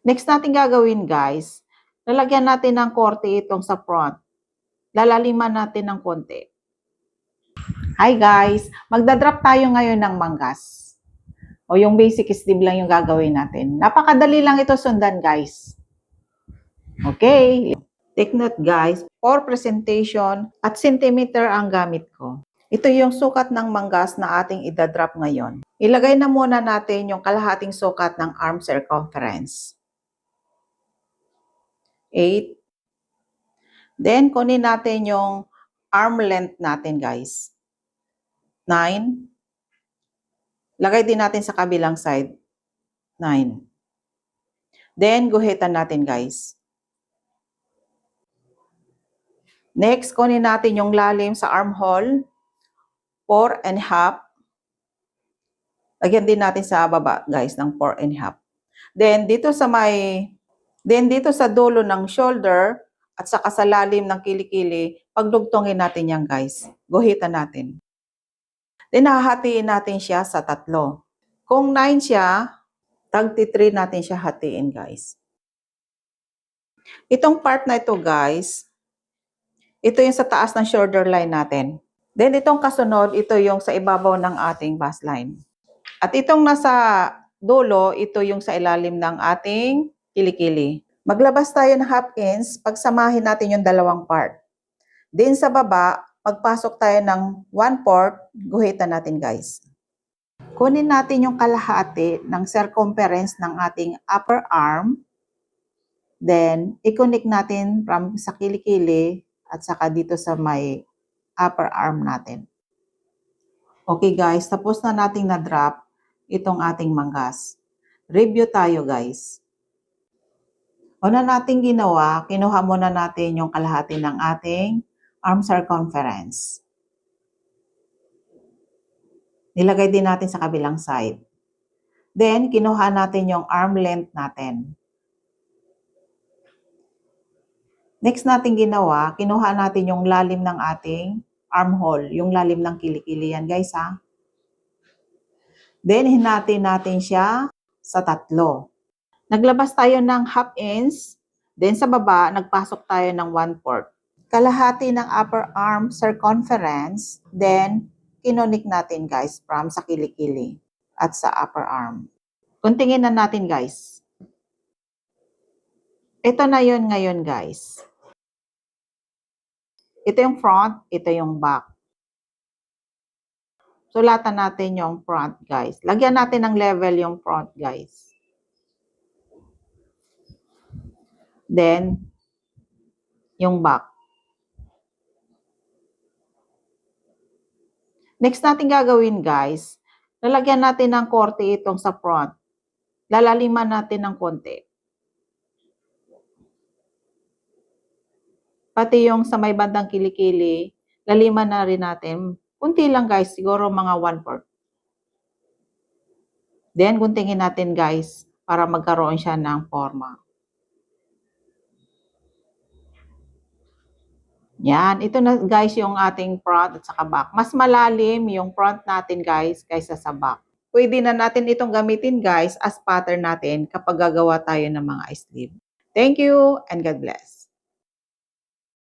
Next natin gagawin guys, lalagyan natin ng korte itong sa front. Lalaliman natin ng konti. Hi guys, magdadrop tayo ngayon ng manggas. O yung basic sleeve lang yung gagawin natin. Napakadali lang ito sundan guys. Okay. Take note guys, for presentation at centimeter ang gamit ko. Ito yung sukat ng manggas na ating idadrop ngayon. Ilagay na muna natin yung kalahating sukat ng arm circumference. 8. Then, kunin natin yung arm length natin guys. 9. Lagay din natin sa kabilang side. 9. Then, guhitan natin guys. Next, kunin natin yung lalim sa armhole. 4.5. Lagyan din natin sa baba guys ng 4.5. Then, dito sa dulo ng shoulder at saka sa lalim ng kilikili, pagdugtongin natin yan guys. Guhitan natin. Then, hahatiin natin siya sa 3. Kung 9 siya, tagti 3 natin siya hatiin guys. Itong part na ito guys, ito yung sa taas ng shoulder line natin. Then itong kasunod, ito yung sa ibabaw ng ating bust line. At itong nasa dulo, ito yung sa ilalim ng ating kilikili. Maglabas tayo ng 1/2 inch, pagsamahin natin yung dalawang part. Then sa baba, pagpasok tayo ng 1/4, guhitan natin guys. Kunin natin yung kalahati ng circumference ng ating upper arm. Then, i-connect natin from sa kilikili at saka dito sa may upper arm natin. Okay guys, tapos na nating na-drop itong ating manggas. Review tayo guys. Una nating ginawa, kinuha muna natin yung kalahati ng ating arm circumference. Nilagay din natin sa kabilang side. Then, kinuha natin yung arm length natin. Next natin ginawa, kinuha natin yung lalim ng ating armhole, yung lalim ng kilikili yan guys ha. Then, hinati natin siya sa 3. Naglabas tayo ng 1/2 inch, then sa baba, nagpasok tayo ng 1/4. Kalahati ng upper arm circumference, then kinonik natin guys from sa kilikili at sa upper arm. Kuntingin na natin guys. Ito na yun ngayon guys. Ito yung front, ito yung back. Sulatan natin yung front guys. Lagyan natin ng level yung front guys. Then, yung back. Next natin gagawin guys, lalagyan natin ng korte itong sa front. Lalaliman natin ng konti. Pati yung sa may bandang kilikili, laliman na rin natin. Kunti lang guys, siguro mga 1/4. Then, guntingin natin guys, para magkaroon siya ng forma. Yan, ito na guys yung ating front at saka back. Mas malalim yung front natin guys kaysa sa back. Pwede na natin itong gamitin guys as pattern natin kapag gagawa tayo ng mga sleeve. Thank you and God bless.